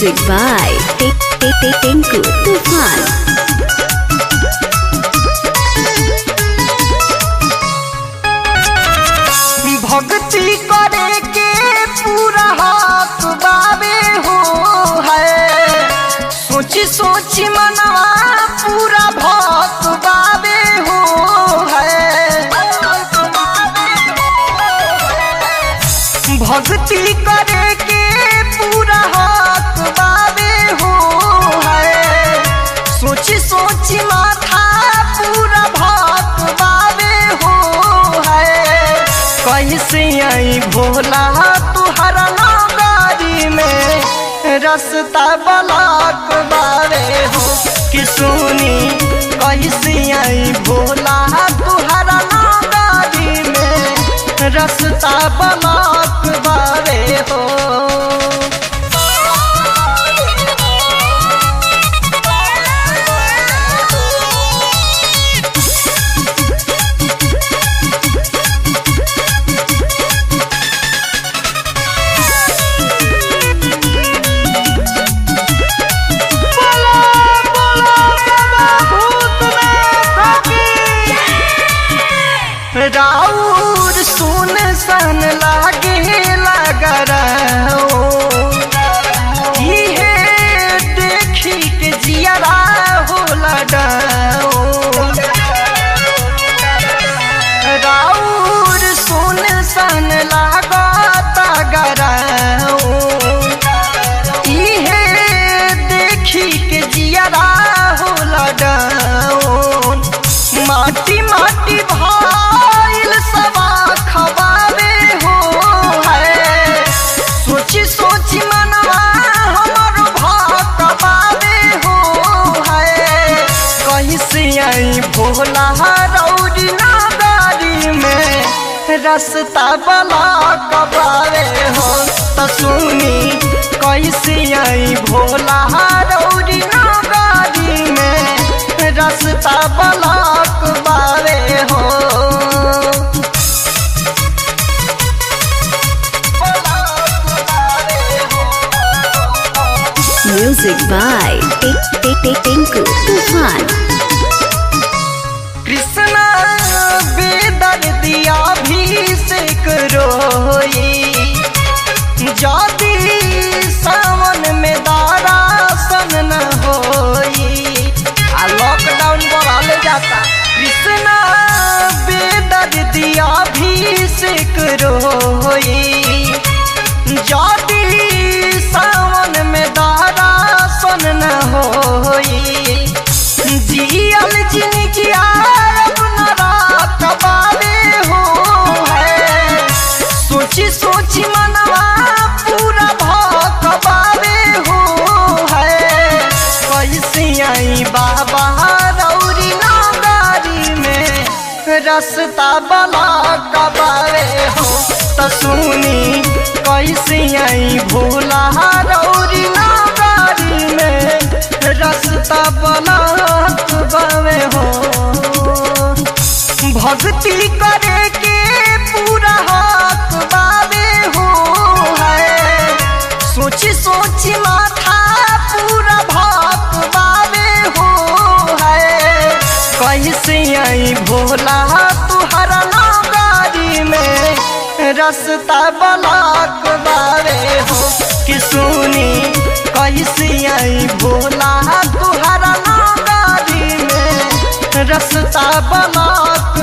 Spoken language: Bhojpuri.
Music by Tinku Tufan। भक्ति करे के पूरा हक बाबे हो है, सोची सोची मनवा पूरा भक्त बाबे हो है। भक्ति करे के पूरा हक बाबे हो है, सोची सोची माथा पूरा भक्त बाबे हो है। कैसे आई भोला तुहरा नगारी में रास्ता ब्लॉक बारे हो कि सुनी। कैसे आई भोला तुहरा नगारी में रास्ता ब्लॉक बारे हो। राउर सुन सन लागे लगराओ, इहे देखी के जियरा हो लडाओ। राउर सुन सन लागता गराओ, इहे देखी के जियरा हो लडाओ। माटी माटी भाइल सबा खबावे हो है, सोची सोची मनवा हमर भक्तबावे हो है। कैसे आई भोला रौरी नगारी में रास्ता ब्लॉक बावे हो त सुनी। कैसे आई भोला रौरी नगारी में रास्ता ब्लॉक बावे हो। Music by Tinku Tufan। Krishna बेदर्दिया अभिषेक रोई, जाति सावन में दारासन न होई। लॉकडाउन बढ़ाले जाता। कृष्णा बेदर्दिया अभिषेक रोई, जाति सावन में दारासन न होई। जियल जिनकी अपना रात बाबे हो है, सोची सोची मनवा पूरा भक्त बाबे हो है। कैसे आई बाबा रौरी नगारी में रास्ता ब्लॉक बावे हो त सुनी। कैसे आई भोला रौरी नगारी में रास्ता ब्लॉक बावे हो। भक्ति करे के पूरा हक बावे हो है, सोची सोची माथा पूरा भक्त बावे हो है। कैसे आई भोला तुहरा नगारी में रास्ता ब्लॉक बावे हो कि सुनी। कैसे आई भोला तुहरा नगारी में रास्ता ब्लॉक